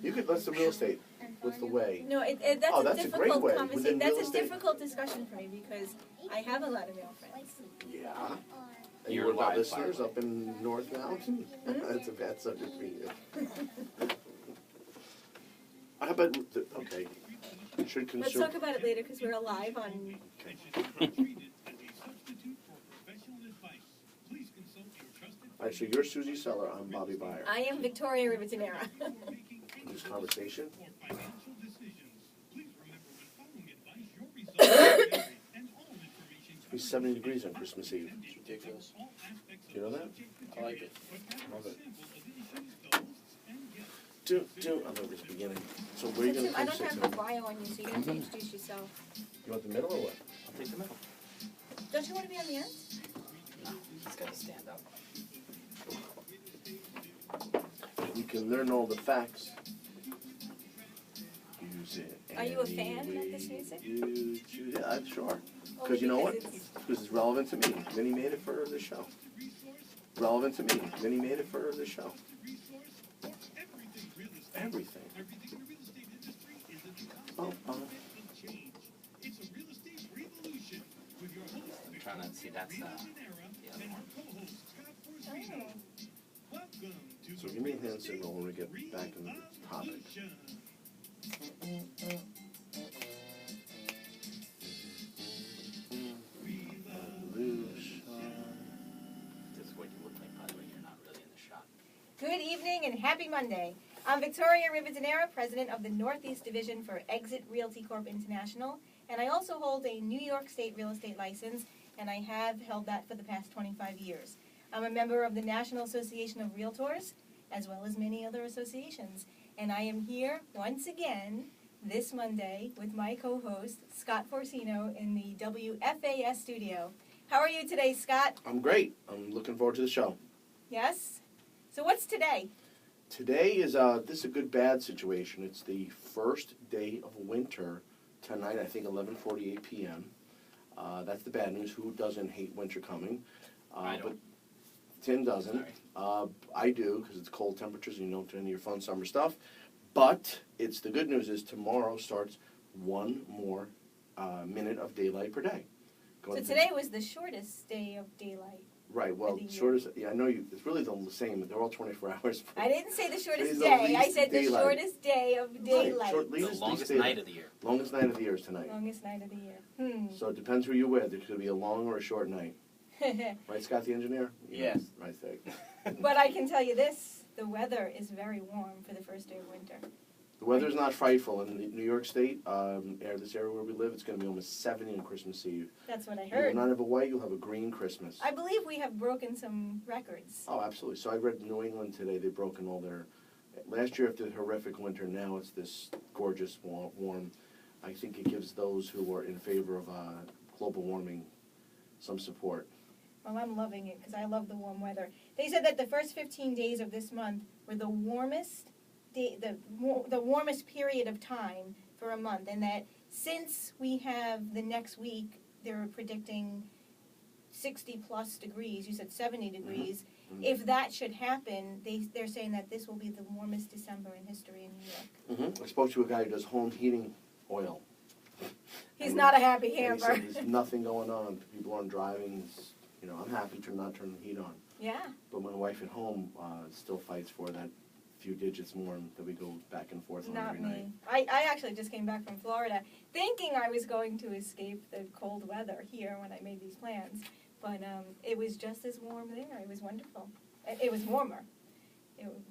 You could, that's the real estate. What's the way? No, that's a great difficult way. conversation. Within That's real a estate. difficult discussion for me because I have a lot of male friends. Yeah. And You're what about live, listeners by the way. up in North Mountain? That's a bad subject for you. How about, okay, should Let's consume. talk about it later because we're alive on. All right, so you're Susie Seller, I'm Bobby Byer. I am Victoria Rivatanera. In this conversation, it's 70 degrees on Christmas Eve. It's ridiculous. Do you know that? I like it. Love it. I love this beginning. So where are you going to I place don't it? have the bio on you, so you have to introduce yourself. You want the middle or what? I'll take the middle. Don't you want to be on the end? No, it's got to stand up. You can learn all the facts. Use it. Are you a fan any of way this music? you choose. Yeah, sure. Only Because you know what? it's- Because it's relevant to me. Then he made it for the show. Relevant to me. Then he made it for the show. Everything. Oh. I'm trying to see that's the other one. Oh. So give me a hand signal when we get back in the topic. This is what you look like, by the way. You're not really in the shot. Good evening and happy Monday. I'm Victoria Rivatanera, president of the Northeast Division for Exit Realty Corp International, and I also hold a New York State real estate license, and I have held that for the past 25 years. I'm a member of the National Association of Realtors, as well as many other associations, and I am here once again this Monday with my co-host, Scott Forcino, in the WFAS studio. How are you today, Scott? I'm great. I'm looking forward to the show. Yes? So what's today? Today is this is a good bad situation. It's the first day of winter tonight. I think 11:48 p.m. That's the bad news. Who doesn't hate winter coming? I don't. But Tim doesn't. I do because it's cold temperatures and you don't do any of your fun summer stuff. But it's the good news is tomorrow starts one more minute of daylight per day. So today was the shortest day of daylight. Right, well, the year. shortest, yeah, I know you, it's really the same, they're all 24 hours. I didn't say the shortest Today's the day. I least said the daylight. shortest day of daylight. Short, The least longest daylight. night of the year. Longest night of the year is tonight. Longest night of the year. So it depends who you're with. There's going to be a long or a short night. Right, Scott the engineer? Yes. Right there. But I can tell you this, the weather is very warm for the first day of winter. The weather's not frightful. In New York State, this area where we live, it's going to be almost 70 on Christmas Eve. That's what I You will heard. not have a white, you'll have a green Christmas. I believe we have broken some records. Oh, absolutely. So I read New England today, they've broken all their... Last year after the horrific winter, now it's this gorgeous warm. I think it gives those who are in favor of global warming some support. Well, I'm loving it because I love the warm weather. They said that the first 15 days of this month were the warmest the warmest period of time for a month, and that since we have the next week, they're predicting 60 plus degrees. You said 70 degrees. Mm-hmm. If that should happen, they're saying that this will be the warmest December in history in New York. I spoke to a guy who does home heating oil. He's not a happy And he camper. said there's nothing going on. People aren't driving. I'm happy to not turn the heat on. Yeah. But my wife at home still fights for that few digits more that we go back and forth on Not every me. night. I actually just came back from Florida thinking I was going to escape the cold weather here when I made these plans. But it was just as warm there. It was wonderful. It was warmer.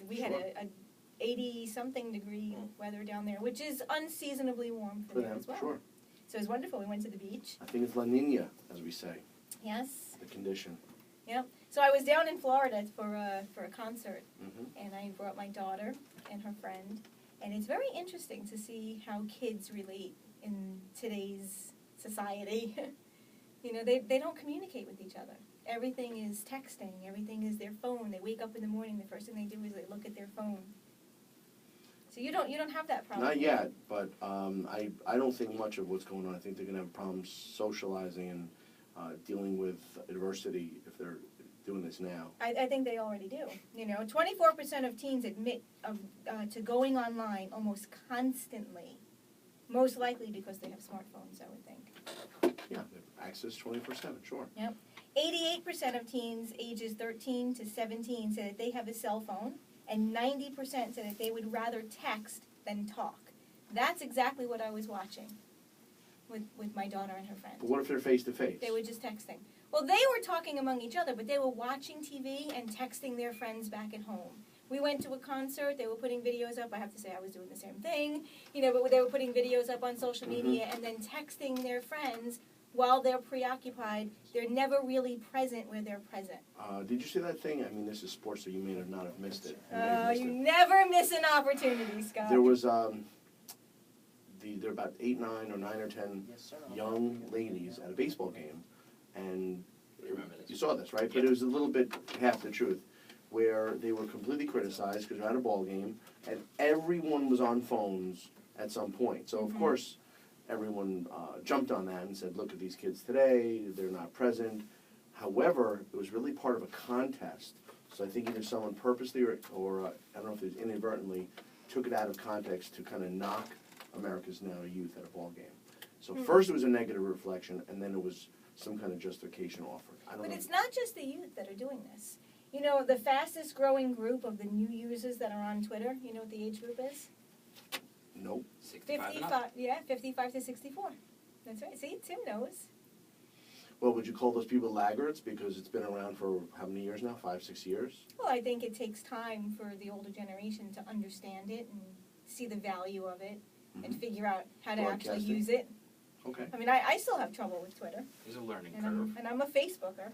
We had a 80-something degree weather down there, which is unseasonably warm for there them, as well. sure. So it was wonderful. We went to the beach. I think it's La Nina, as we say, Yes. the condition. Yep. So I was down in Florida for a concert, Mm-hmm. and I brought my daughter and her friend, and it's very interesting to see how kids relate in today's society. They don't communicate with each other. Everything is texting. Everything is their phone. They wake up in the morning, the first thing they do is they look at their phone. So you don't have that problem. Not yet, but I don't think much of what's going on. I think they're going to have problems socializing and dealing with adversity if they're doing this now. I think they already do. 24% of teens admit to going online almost constantly, most likely because they have smartphones, I would think. Yeah, they have access 24/7, sure. 88% of teens ages 13 to 17 say that they have a cell phone, and 90% say that they would rather text than talk. That's exactly what I was watching with my daughter and her friends. But what if they're face-to-face? They were just texting. Well, they were talking among each other, but they were watching TV and texting their friends back at home. We went to a concert, they were putting videos up. I have to say I was doing the same thing, but they were putting videos up on social media and then texting their friends while they're preoccupied. They're never really present where they're present. Did you see that thing? I mean, this is sports, so you may not have missed it. You never miss an opportunity, Scott. There was, there were about 8, 9, or 9 or 10 young ladies at a baseball game, and you saw this, right? But it was a little bit half the truth, where they were completely criticized because they're at a ball game, and everyone was on phones at some point. So, of course, everyone jumped on that and said, look at these kids today, they're not present. However, it was really part of a contest. So I think either someone purposely or I don't know if it was inadvertently, took it out of context to kind of knock America's now youth at a ball game. So first it was a negative reflection, and then it was some kind of justification offered. I don't know. But it's not just the youth that are doing this. The fastest growing group of the new users that are on Twitter, you know what the age group is? Nope. 65 and up. 55 to 64. That's right. See, Tim knows. Well, would you call those people laggards because it's been around for how many years now? 5, 6 years? Well, I think it takes time for the older generation to understand it and see the value of it and figure out how to actually Broadcasting. use it. Okay. I mean, I still have trouble with Twitter, There's a learning and curve. I'm a Facebooker.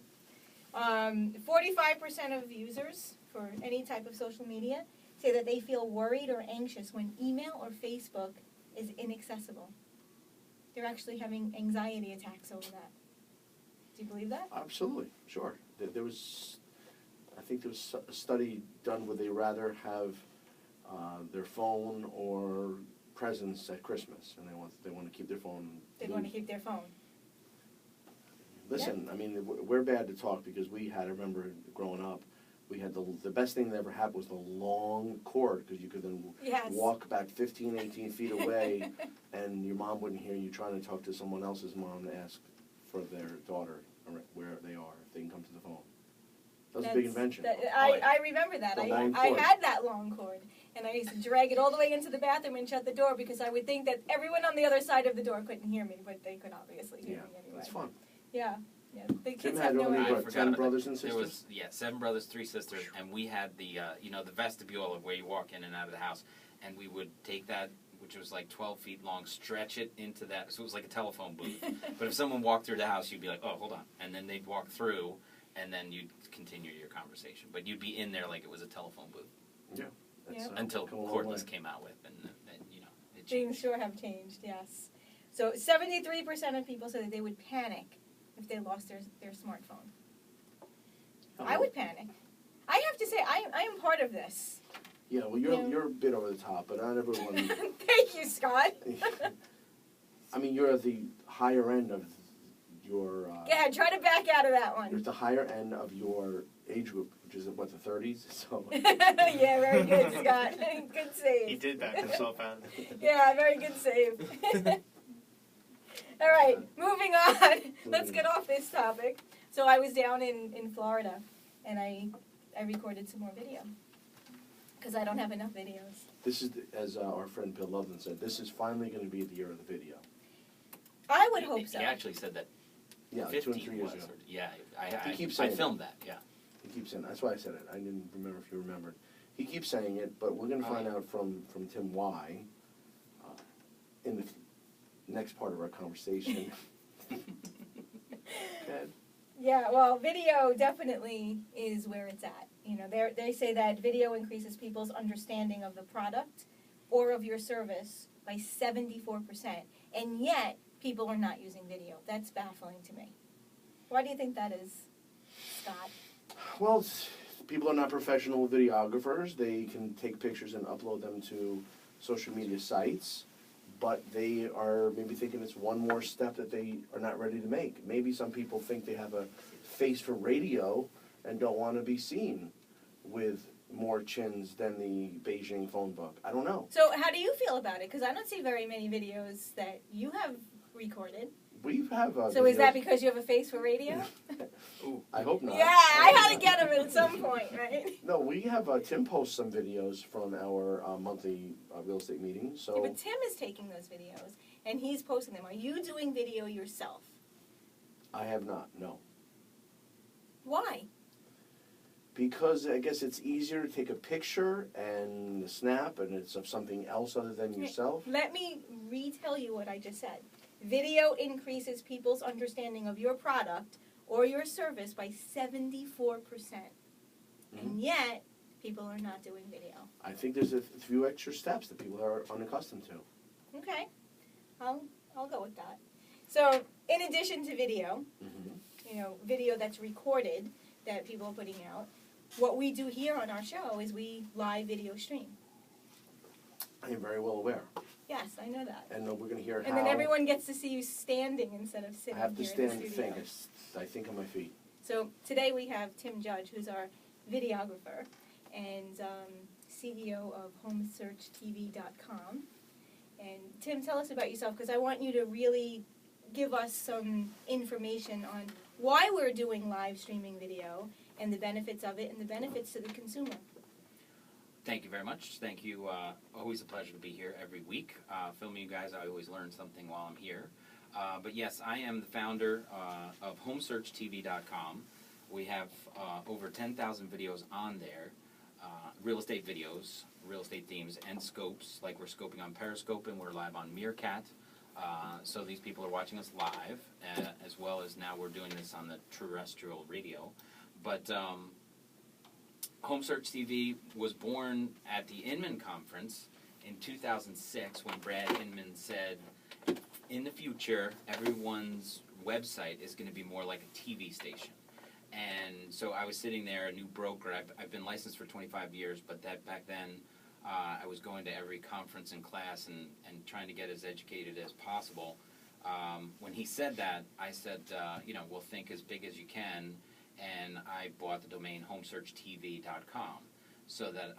45% of users for any type of social media say that they feel worried or anxious when email or Facebook is inaccessible. They're actually having anxiety attacks over that. Do you believe that? Absolutely, sure. There was, I think there was a study done where they rather have their phone or presents at Christmas, and they want to keep their phone. They want to keep their phone. Listen, I mean, we're bad to talk because I remember growing up, we had the best thing that ever happened was the long cord, because you could then walk back 15, 18 feet away, and your mom wouldn't hear you trying to talk to someone else's mom to ask for their daughter where they are, if they can come to the phone. That was a big invention. I remember that. The long I cord. had that long cord, and I used to drag it all the way into the bathroom and shut the door because I would think that everyone on the other side of the door couldn't hear me, but they could obviously hear me anyway. It's fun. Yeah. The Tim kids had have no only, idea. what, 10 brothers and There sisters? was 7 brothers, 3 sisters, and we had the the vestibule of where you walk in and out of the house, and we would take that, which was like 12 feet long, stretch it into that, so it was like a telephone booth. But if someone walked through the house, you'd be like, oh, hold on, and then they'd walk through, and then you'd continue your conversation. But you'd be in there like it was a telephone booth. Yeah. That's, Until come a long cordless way. came out with, and it changed. Things sure have changed, yes. So 73% of people said that they would panic if they lost their smartphone. I would panic. I have to say, I am part of this. Yeah, well, you're a bit over the top, but not everyone. Thank you, Scott. I mean, you're at the higher end of your. Yeah, try to back out of that You're one. at the higher end of your age group, which is what, the 30s. So. Yeah, very good, Scott. Good save. He did back himself out. Yeah, very good save. All right, moving on. Let's get off this topic. So I was down in Florida, and I recorded some more video because I don't have enough videos. This is, as our friend Bill Loveland said, this is finally going to be the year of the video. I would hope so. He actually said that Yeah, 2 and 3 years ago. Yeah, He keeps I saying filmed that, yeah. He keeps saying, that's why I said it. I didn't remember if you remembered. He keeps saying it, but we're going to find out from Tim why in the next part of our conversation. Ted? Yeah, well, video definitely is where it's at. They say that video increases people's understanding of the product or of your service by 74%, and yet people are not using video. That's baffling to me. Why do you think that is, Scott? Well, people are not professional videographers. They can take pictures and upload them to social media sites, but they are maybe thinking it's one more step that they are not ready to make. Maybe some people think they have a face for radio, and don't want to be seen with more chins than the Beijing phone book. I don't know. So how do you feel about it? Because I don't see very many videos that you have recorded. We have So is that because you have a face for radio? I hope not. Yeah, I had to get him at some point, right? No, we have, Tim posts some videos from our monthly real estate meetings, so. Yeah, but Tim is taking those videos, and he's posting them. Are you doing video yourself? I have not, no. Why? Because I guess it's easier to take a picture and snap, and it's of something else other than yourself. Let me retell you what I just said. Video increases people's understanding of your product or your service by 74%. And yet, people are not doing video. I think there's a few extra steps that people are unaccustomed to. Okay, I'll go with that. So, in addition to video, video that's recorded that people are putting out, what we do here on our show is we live video stream. I am very well aware. Yes, I know that. And we're going to hear how. And then everyone gets to see you standing instead of sitting I have to here stand in the and studio. think. I think on my feet. So today we have Tim Judge, who's our videographer and CEO of HomeSearchTV.com. And Tim, tell us about yourself, because I want you to really give us some information on why we're doing live streaming video and the benefits of it and the benefits to the consumer. Thank you very much. Thank you. Always a pleasure to be here every week. Filming you guys, I always learn something while I'm here. But yes, I am the founder of HomeSearchTV.com. We have over 10,000 videos on there, real estate videos, real estate themes, and scopes, like we're scoping on Periscope and we're live on Meerkat. So these people are watching us live, as well as now we're doing this on the terrestrial radio. But Home Search TV was born at the Inman Conference in 2006 when Brad Inman said, in the future, everyone's website is going to be more like a TV station. And so I was sitting there, a new broker. I've been licensed for 25 years, but back then I was going to every conference and class and trying to get as educated as possible. When he said that, I said, well, think as big as you can. And I bought the domain HomeSearchTV.com so that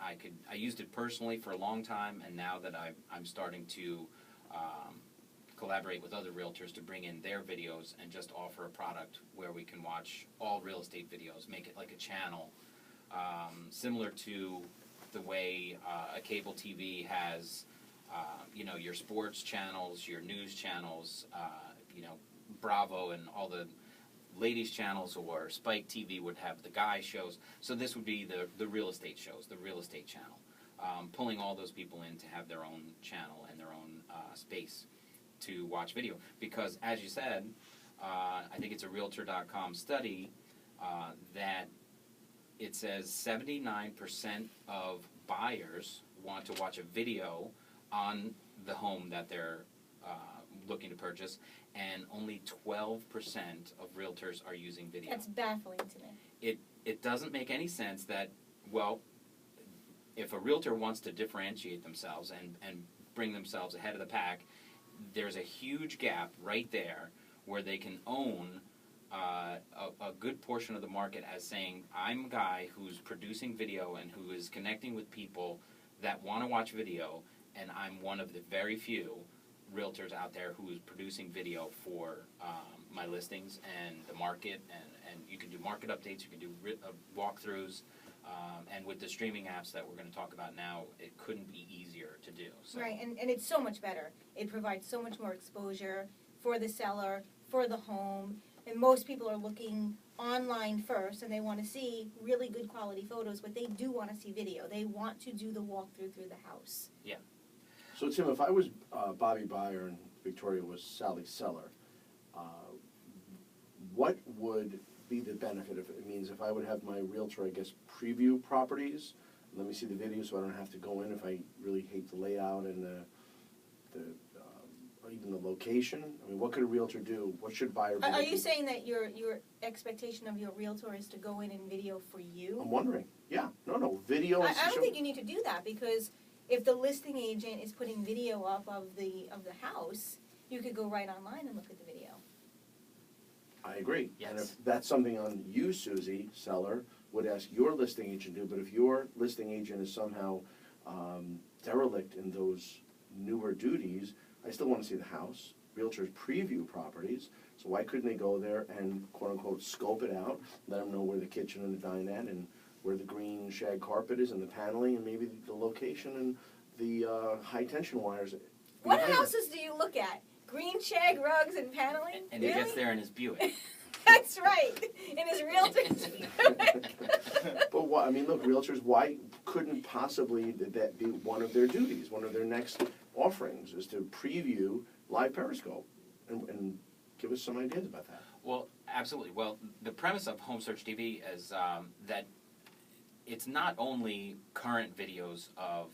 I used it personally for a long time, and now that I'm starting to collaborate with other realtors to bring in their videos and just offer a product where we can watch all real estate videos, make it like a channel, similar to the way a cable TV has, your sports channels, your news channels, Bravo and all the ladies channels, or Spike TV would have the guy shows. So this would be the real estate shows, the real estate channel, pulling all those people in to have their own channel and their own space to watch video. Because as you said, I think it's a Realtor.com study that it says 79% of buyers want to watch a video on the home that they're looking to purchase, and only 12% of realtors are using video. That's baffling to me. It doesn't make any sense that, well, if a realtor wants to differentiate themselves and bring themselves ahead of the pack, there's a huge gap right there where they can own a good portion of the market as saying, I'm a guy who's producing video and who is connecting with people that want to watch video, and I'm one of the very few realtors out there who is producing video for my listings and the market, and you can do market updates, you can do walkthroughs, and with the streaming apps that we're going to talk about now, it couldn't be easier to do. So. Right, and it's so much better. It provides so much more exposure for the seller, for the home, and most people are looking online first, and they want to see really good quality photos, but they do want to see video. They want to do the walkthrough through the house. Yeah. So Tim, if I was Bobby Buyer and Victoria was Sally Seller, what would be the benefit? If it means if I would have my realtor, I guess, preview properties, let me see the video so I don't have to go in if I really hate the layout and or even the location. I mean, what could a realtor do? What should buyer be? Are you saying that your expectation of your realtor is to go in and video for you? I'm wondering. Yeah. No. Video. I don't think you need to do that, because if the listing agent is putting video up of the house, you could go right online and look at the video. I agree. Yes. And if that's something on you, Susie, seller, would ask your listing agent to do, but if your listing agent is somehow derelict in those newer duties, I still want to see the house. Realtors preview properties, so why couldn't they go there and quote-unquote scope it out, let them know where the kitchen and the dinette and where the green shag carpet is and the paneling and maybe the location and the high-tension wires. What behind it. houses do you look at? Green shag rugs and paneling? And Really? he gets there in his Buick. That's right. In his realtor's But what, I mean, look, realtors, why couldn't possibly that be one of their duties, one of their next offerings, is to preview live Periscope and give us some ideas about that? Well, absolutely. Well, the premise of Home Search TV is that it's not only current videos of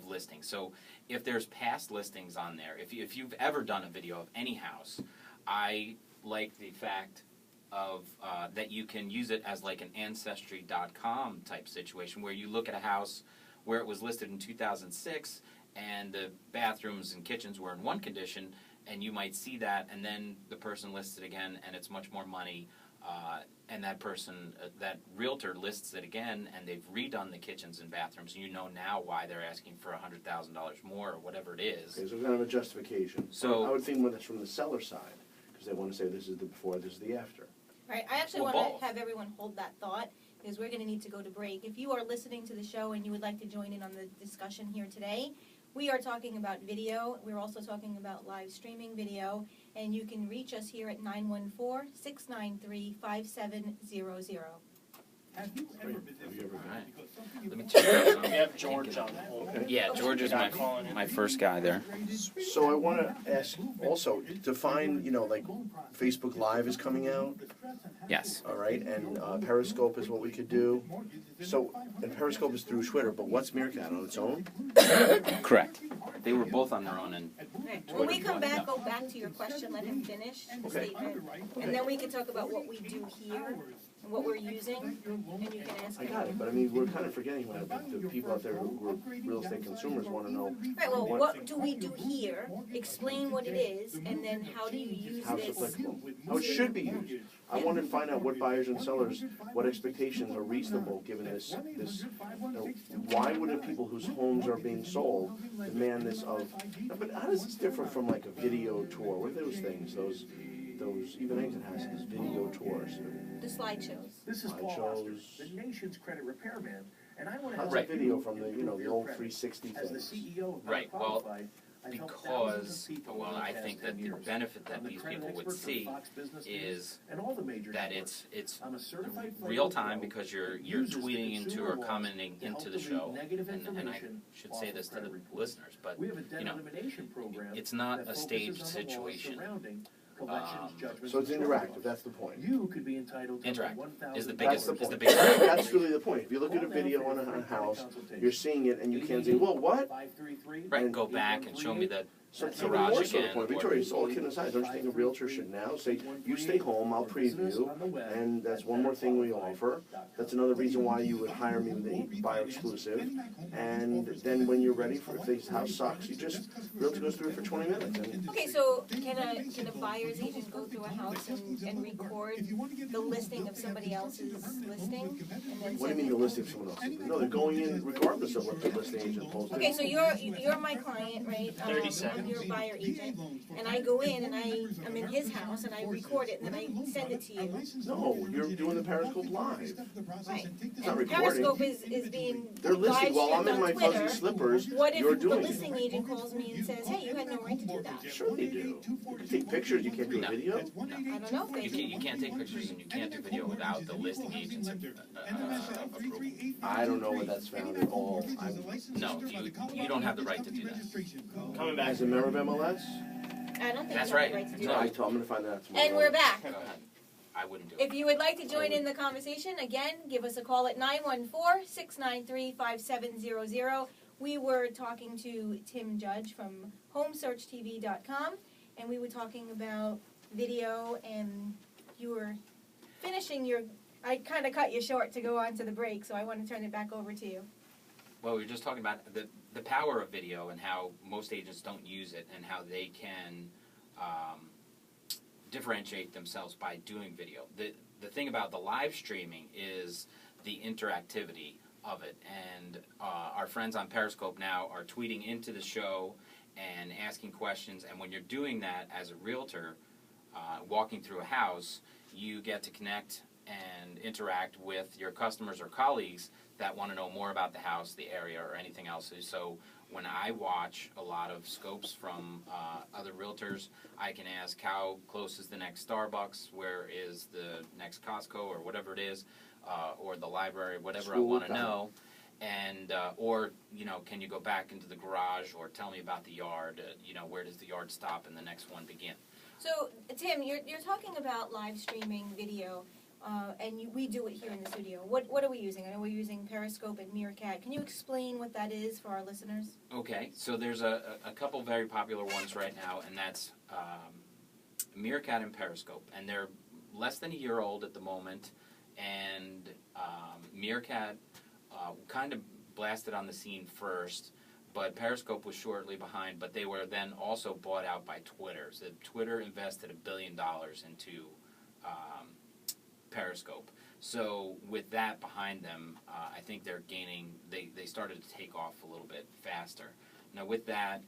listings. So if there's past listings on there, if you've ever done a video of any house, I like the fact of that you can use it as like an Ancestry.com type situation where you look at a house where it was listed in 2006 and the bathrooms and kitchens were in one condition, and you might see that, and then the person lists it again and it's much more money, and that person, that realtor lists it again and they've redone the kitchens and bathrooms, and you know now why they're asking for $100,000 more or whatever it is. Okay, so kind of a justification. So- I would think when it's from the seller side, because they want to say this is the before, this is the after. Right, I actually Well, want both. to have everyone hold that thought, because we're going to need to go to break. If you are listening to the show and you would like to join in on the discussion here today, we are talking about video. We're also talking about live streaming video, and you can reach us here at 914-693-5700. Have you ever been Have you ever All right. because something Let me you turn we have George on hold. Okay. Yeah, George is my first guy there. So I want to ask also, define, like Facebook Live is coming out, Yes. all right, and Periscope is what we could do. So, and Periscope is through Twitter, but what's Meerkat on its own? Correct. They were both on their own, and Right. When we come back, go back to your question, let him finish the Okay. statement, and then we can talk about what we do here and what we're using, and you can ask I him. got it, but I mean, we're kind of forgetting about the people out there who are real estate consumers want to know Right, well, what do we do here? Explain what it is, and then how do you use how it's this? applicable, how it should be used. I want to find out what buyers and sellers, what expectations are reasonable given this, why wouldn't people whose homes are being sold demand this of, but how does this differ from like a video tour? What are those things, those, even Exit has these video tours? The slideshows. This is I Paul Oster, chose- the nation's credit repairman, and I want to How's help that video you from the, improve the your old credit. 360 As the things? CEO of Right, well, Qualified, I've helped thousands because, of people well, over the I past think 10 that the years. benefit that I'm the these credit people would expert for see Fox Business News is and all the major that networks. it's I'm a certified real FICO time pro because you're that uses the tweeting into consumer or laws commenting to help into the delete show, negative and I information should off say of this to the credit reports. listeners, but We have a debt you know, elimination program it's not that a focuses staged on the laws situation. surrounding collections, judgments, So it's and interactive, charge-offs. that's the point. You could be entitled to up to Interactive $1,000 is the That's biggest- the is the point. biggest- That's really the point. If you look at a video on a house, you're seeing it and you can't say, well, what? 533 Right, go back and show me the So it's even garage more so the again, point. or- Victoria, it's all kidding aside, don't you think a realtor should now say, you stay home, I'll preview, and that's one more thing we offer. That's another reason why you would hire me with a buyer exclusive. And then when you're ready for, if the house sucks, you just, realtor goes through it for 20 minutes. And Okay, so can a buyer's agent go through a house and record the listing of somebody else's listing and then what do you send mean the it? listing of someone else? No, they're going in regardless of what the listing agent posted. Okay, so you're my client, right? I'm your buyer agent, and I go in and I'm in his house and I record it and then I send it to you. No, you're doing the Periscope live. Right. It's not And recording. Periscope is being They're live listening while I'm streamed in on my Twitter. fuzzy slippers, What you're if the doing listing it. agent calls me and says, hey, you had no right to do that? Sure they do. You can take pictures, you can't do a No. video? I don't know if they You can't take pictures and you can't do video without the listing agent's approval. I don't know where that's found at all. No, you don't have the right to do that. Coming back. As a member of MLS, I don't think That's you have right. the right to do No. I'm that. gonna find that out tomorrow. And we're back. Go ahead. I wouldn't do it. If you would like to join in the conversation, again, give us a call at 914-693-5700. We were talking to Tim Judge from HomeSearchTV.com, and we were talking about video, and you were finishing your... I kind of cut you short to go on to the break, so I want to turn it back over to you. Well, we were just talking about the power of video and how most agents don't use it and how they can differentiate themselves by doing video. The thing about the live streaming is the interactivity of it, and our friends on Periscope now are tweeting into the show and asking questions, and when you're doing that as a realtor, walking through a house, you get to connect and interact with your customers or colleagues that want to know more about the house, the area, or anything else. So when I watch a lot of scopes from other realtors, I can ask how close is the next Starbucks, where is the next Costco, or whatever it is, or the library, whatever I want to know. And or, you know, can you go back into the garage, or tell me about the yard, you know, where does the yard stop and the next one begin? So, Tim, you're talking about live streaming video, and we do it here in the studio. What are we using? I know we're using Periscope and Meerkat. Can you explain what that is for our listeners? Okay, so there's a couple very popular ones right now, and that's Meerkat and Periscope, and they're less than a year old at the moment, and Meerkat kind of blasted on the scene first, but Periscope was shortly behind, but they were then also bought out by Twitter. So Twitter invested $1 billion into Periscope. So with that behind them, I think they're gaining, they started to take off a little bit faster. Now with that,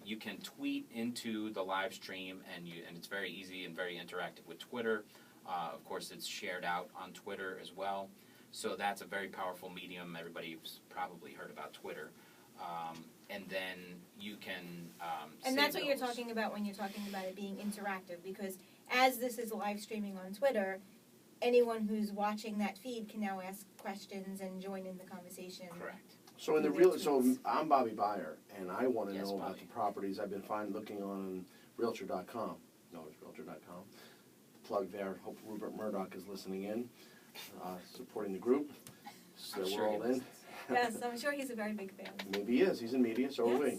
you can tweet into the live stream, and it's very easy and very interactive with Twitter. Of course, it's shared out on Twitter as well. So that's a very powerful medium. Everybody's probably heard about Twitter. And then you can And that's what save you're those. talking about when you're talking about it being interactive, because as this is live streaming on Twitter, anyone who's watching that feed can now ask questions and join in the conversation. Correct. So in the real, so I'm Bobby Byer, and I want to Yes, know about Bobby. the properties I've been looking on Realtor.com. No, it's Realtor.com. Plug there. Hope Rupert Murdoch is listening in, supporting the group. So I'm we're sure he all in. listens. Yes, I'm sure he's a very big fan. Maybe he is. He's in media, so are we.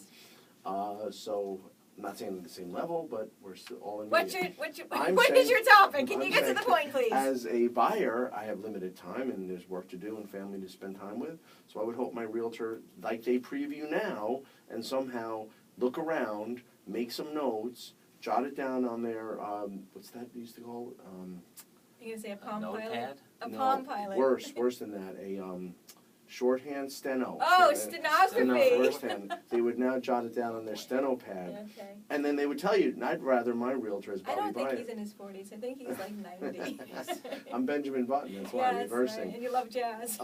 Yes. So I'm not saying at the same level, but we're still all in What's media. your I'm is your topic? Can I'm you get to the point, please? As a buyer, I have limited time, and there's work to do and family to spend time with. So I would hope my realtor, like they preview now, and somehow look around, make some notes, jot it down on their, what's that used to call it? You're going to say a A Palm Pilot? notepad? A No, Palm Pilot. Worse than that, a shorthand steno. Oh, Stenography. stenography. They would now jot it down on their steno pad, Okay. and then they would tell you, and I'd rather my realtor is I Bobby don't think Byer. he's in his 40s. I think he's like 90. I'm Benjamin Button, that's why I'm Yes, reversing. right. And you love jazz.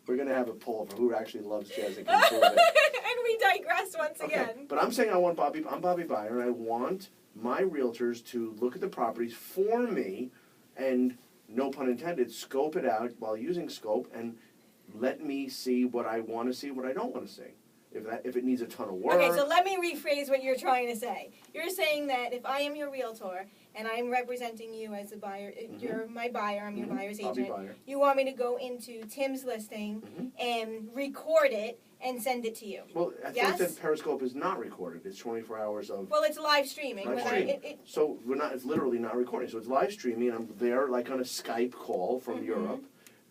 We're going to have a poll for who actually loves jazz and can prove it. And we digress once Okay, again. but I'm saying I'm Bobby Byer, and I want my realtors to look at the properties for me and, no pun intended, scope it out while using scope and let me see what I want to see, what I don't want to see. If it needs a ton of work. Okay, so let me rephrase what you're trying to say. You're saying that if I am your realtor and I'm representing you as a buyer, you're my buyer, I'm your buyer's Bobby agent, Byer. you want me to go into Tim's listing and record it and send it to you. Well, I think Yes? that Periscope is not recorded. It's 24 hours of Well, it's live streaming. live but streaming. it, So it's literally not recording. So it's live streaming, and I'm there like on a Skype call from Europe,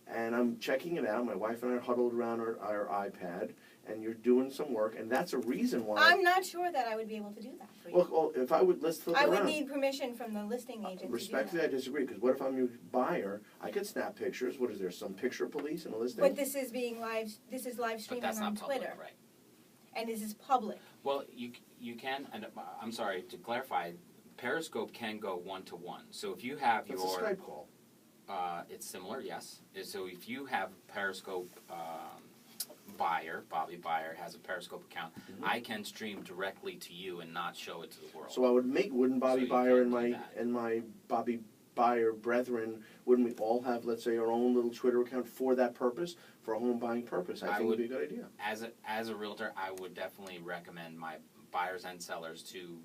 and I'm checking it out. My wife and I are huddled around our iPad, and you're doing some work, and that's a reason why. I'm not sure that I would be able to do that for you. Well, if I would, let's flip it I around. would need permission from the listing agent Respectfully, to I do that. disagree, because what if I'm your buyer? I could snap pictures. What is there, some picture police in a listing? But this is live But streaming that's on not public, Twitter. right? And this is public. Well, you can, and I'm sorry, to clarify, Periscope can go one-to-one. So if you have That's your... a Skype call. It's similar, yes. So if you have Periscope buyer, Bobby Byer has a Periscope account, I can stream directly to you and not show it to the world. So I wouldn't Bobby So you Byer can do and that. my Bobby Byer brethren, wouldn't we all have, let's say, our own little Twitter account for that purpose, for a home buying purpose? I think would be a good idea. As a realtor, I would definitely recommend my buyers and sellers to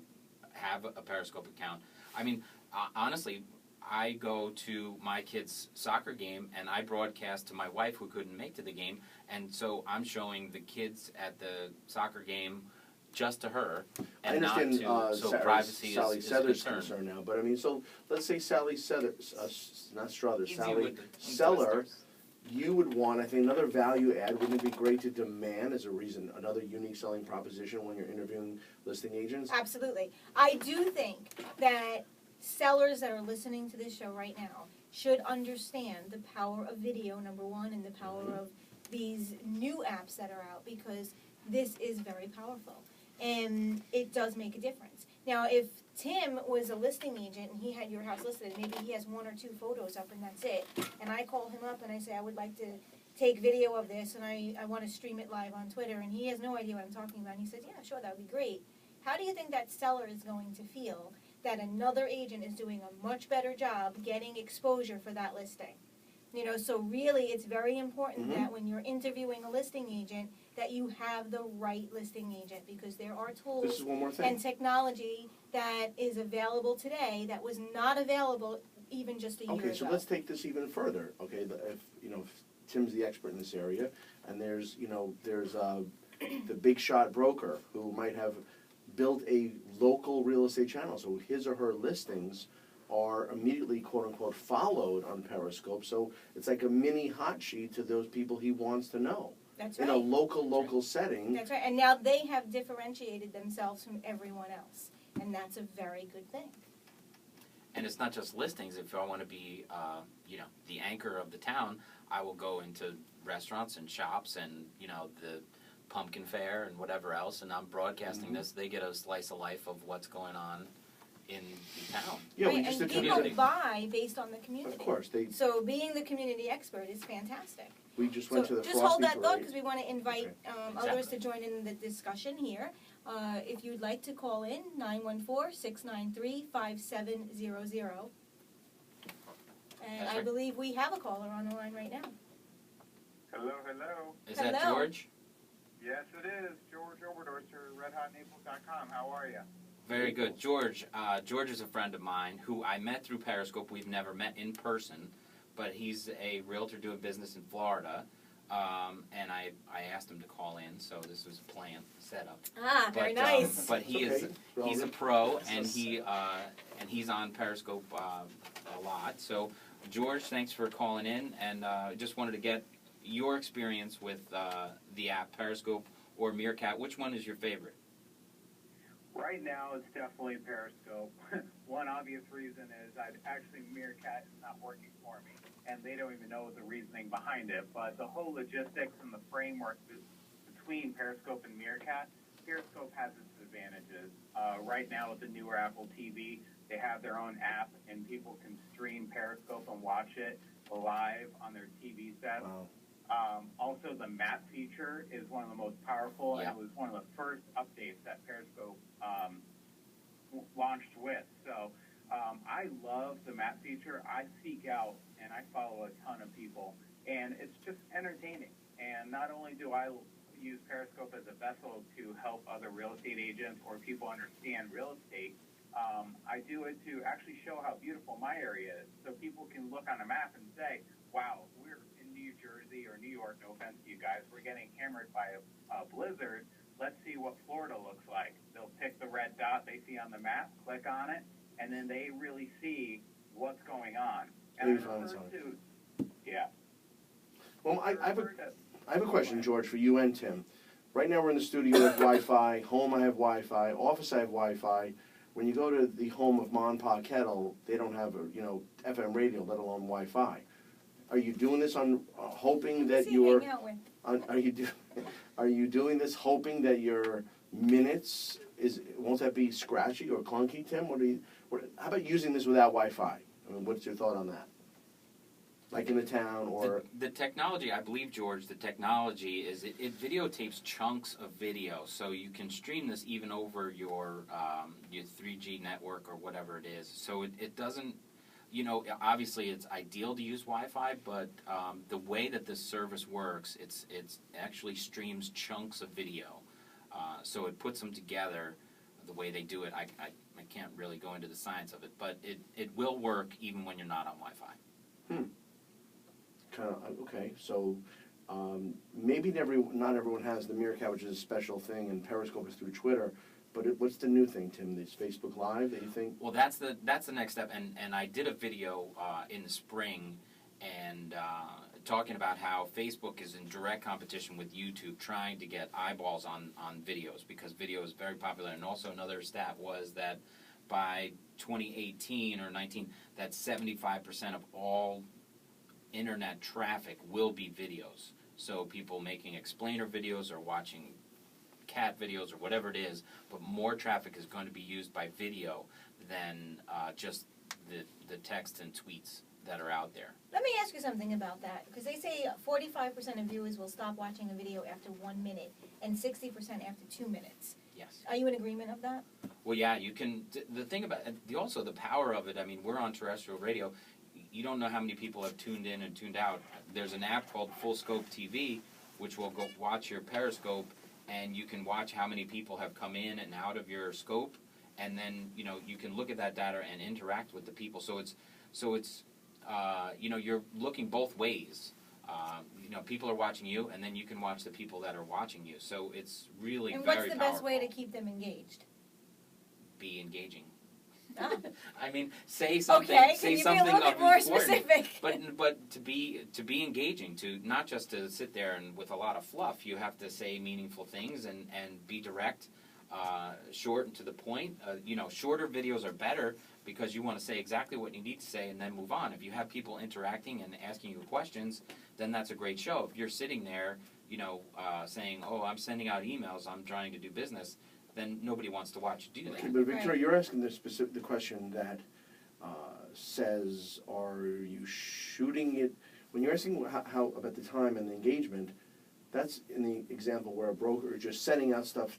have a Periscope account. I mean, honestly, I go to my kid's soccer game and I broadcast to my wife who couldn't make to the game, and so I'm showing the kids at the soccer game just to her, and I understand not to, so privacy Sally is Sether's concerned. concern now, but I mean, so let's say Sally Sether, not Struthers, Easy Sally with the Seller twisters. you would want, I think, another value add, wouldn't it be great to demand as a reason, another unique selling proposition when you're interviewing listing agents? Absolutely. I do think that sellers that are listening to this show right now should understand the power of video, number one, and the power of these new apps that are out, because this is very powerful. And it does make a difference. Now, if Tim was a listing agent and he had your house listed, and maybe he has 1 or 2 photos up and that's it, and I call him up and I say, I would like to take video of this and I want to stream it live on Twitter, and he has no idea what I'm talking about, and he says, yeah, sure, that would be great. How do you think that seller is going to feel that another agent is doing a much better job getting exposure for that listing? You know, so really it's very important that when you're interviewing a listing agent that you have the right listing agent, because there are This tools is one more thing. and technology that is available today that was not available even just a year ago. Okay, so let's take this even further, okay, if Tim's the expert in this area, and there's the big shot broker who might have built a local real estate channel, so his or her listings are immediately, quote unquote, followed on Periscope, so it's like a mini hot sheet to those people he wants to know. That's In right. a local setting. That's right. And now they have differentiated themselves from everyone else, and that's a very good thing. And it's not just listings. If I want to be, the anchor of the town, I will go into restaurants and shops and, the pumpkin fair and whatever else, and I'm broadcasting this. They get a slice of life of what's going on in the town. Yeah, we Right, just and attended. people buy based on the community. Of course, So being the community expert is fantastic. we just So went to the just hold Frosty that thought, Parade. because we want to invite others to join in the discussion here. If you'd like to call in, 914-693-5700. And That's I right. believe we have a caller on the line right now. Hello, hello. Is that Hello. George? Yes, it is. George Oberdorster, RedHotNaples.com. How are you? Very good. George is a friend of mine who I met through Periscope. We've never met in person, but he's a realtor doing business in Florida. And I asked him to call in, so this was a plan set up. Ah, very nice. But he It's is okay. he's a pro, and he's on Periscope a lot. So George, thanks for calling in, and just wanted to get your experience with the app Periscope or Meerkat. Which one is your favorite? Right now, it's definitely Periscope. One obvious reason is Meerkat is not working for me, and they don't even know the reasoning behind it. But the whole logistics and the framework between Periscope and Meerkat, Periscope has its advantages. Right now, with the newer Apple TV, they have their own app, and people can stream Periscope and watch it live on their TV sets. Wow. Also, the map feature is one of the most powerful, and it was one of the first updates that Periscope launched with. So I love the map feature. I seek out and I follow a ton of people, and it's just entertaining. And not only do I use Periscope as a vessel to help other real estate agents or people understand real estate, I do it to actually show how beautiful my area is, so people can look on a map and say, wow, we're in New Jersey or New York, no offense to you guys, we're getting hammered by a blizzard. Let's see what Florida looks like. They'll pick the red dot they see on the map, click on it, and then they really see what's going on. And Well, I have a question, George, for you and Tim. Right now we're in the studio with Wi-Fi. Home, I have Wi-Fi. Office, I have Wi-Fi. When you go to the home of Ma and Pa Kettle, they don't have FM radio, let alone Wi-Fi. Are you doing this on hoping that your are you doing this hoping that your minutes won't that be scratchy or clunky, Tim? How about using this without Wi-Fi? I mean, what's your thought on that? Like in the town or the technology, I believe, George, the technology is it videotapes chunks of video, so you can stream this even over your 3G network or whatever it is. So it doesn't, obviously it's ideal to use Wi-Fi, but the way that this service works, it's actually streams chunks of video. So it puts them together the way they do it. I can't really go into the science of it, but it will work even when you're not on Wi-Fi. Okay, so maybe not everyone has the Meerkat, which is a special thing, and Periscope is through Twitter. But what's the new thing, Tim? This Facebook Live that you think? Well, that's the next step, and I did a video in the spring, and talking about how Facebook is in direct competition with YouTube, trying to get eyeballs on videos because video is very popular. And also another stat was that by 2018 or 19, that 75% of all internet traffic will be videos. So people making explainer videos or watching cat videos or whatever it is, but more traffic is going to be used by video than just the text and tweets that are out there. Let me ask you something about that, because they say 45% of viewers will stop watching a video after 1 minute and 60% after 2 minutes. Yes. Are you in agreement of that? Well, yeah, you can. The thing about also the power of it. I mean, we're on terrestrial radio. You don't know how many people have tuned in and tuned out. There's an app called Full Scope TV, which will go watch your Periscope, and you can watch how many people have come in and out of your scope, and then you can look at that data and interact with the people. So it's you're looking both ways. People are watching you, and then you can watch the people that are watching you. So it's really and very what's the powerful. best way to keep them engaged? Be engaging. Ah. I mean, say something. Okay, say can you be a something little bit of more importance. specific? But to be engaging, to not just to sit there and with a lot of fluff. You have to say meaningful things and be direct, short and to the point. Shorter videos are better because you want to say exactly what you need to say and then move on. If you have people interacting and asking you questions, then that's a great show. If you're sitting there, saying, "Oh, I'm sending out emails. I'm trying to do business," then nobody wants to watch you do that. Okay, but Victoria, you're asking the question that says, are you shooting it? When you're asking how about the time and the engagement, that's in the example where a broker is just sending out stuff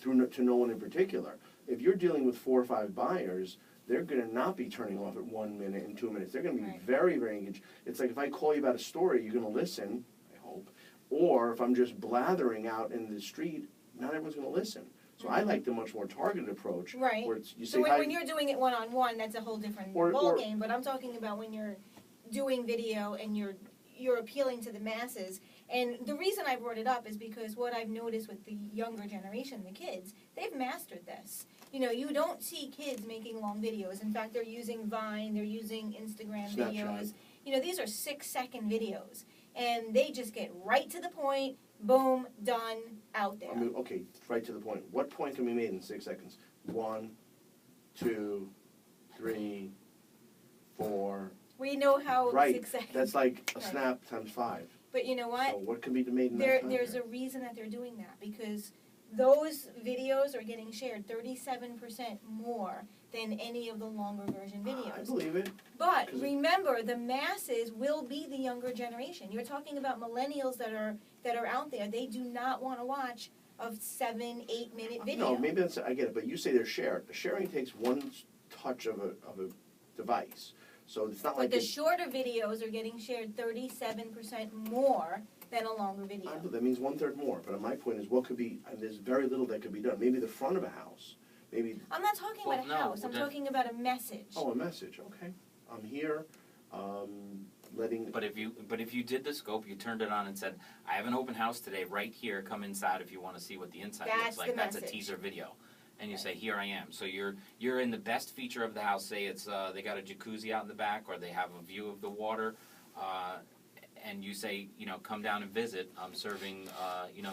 to no one in particular. If you're dealing with 4 or 5 buyers, they're going to not be turning off at 1 minute and 2 minutes. They're going to be Right. very, very engaged. It's like if I call you about a story, you're going to listen, I hope. Or if I'm just blathering out in the street, not everyone's going to listen. So I like the much more targeted approach. Right. Where you So say, when you're doing it one-on-one, that's a whole different ballgame. But I'm talking about when you're doing video and you're appealing to the masses. And the reason I brought it up is because what I've noticed with the younger generation, the kids, they've mastered this. You don't see kids making long videos. In fact, they're using Vine, they're using Instagram Snapchat. videos. These are 6-second videos. And they just get right to the point, boom, done, out there. I mean, okay, right to the point. What point can be made in 6 seconds? 1, 2, 3, 4. We know how Right. 6 seconds. That's like a Right. snap times 5. But you know what? So what can be made in that time There's a frame? reason that they're doing that, because those videos are getting shared 37% more than any of the longer version I videos. believe it. But 'Cause remember, the masses will be the younger generation. You're talking about millennials that are out there. They do not want to watch a 7-8 minute video. No, maybe that's, I get it, but you say they're shared. Sharing takes one touch of a device. So it's not But like the shorter videos are getting shared 37% more than a longer video. I know, that means 1/3 more. But my point is, what could be? And there's very little that could be done. Maybe the front of a house. Maybe I'm not talking Well, about a no, house. I'm then- talking about a message. a message. Okay, I'm here. Letting. But if you did the scope, you turned it on and said, "I have an open house today, right here. Come inside if you want to see what the inside That's looks like." the That's a message. teaser video, and you say, "Here I am." So you're in the best feature of the house. Say it's they got a jacuzzi out in the back, or they have a view of the water, and you say, "Come down and visit. I'm serving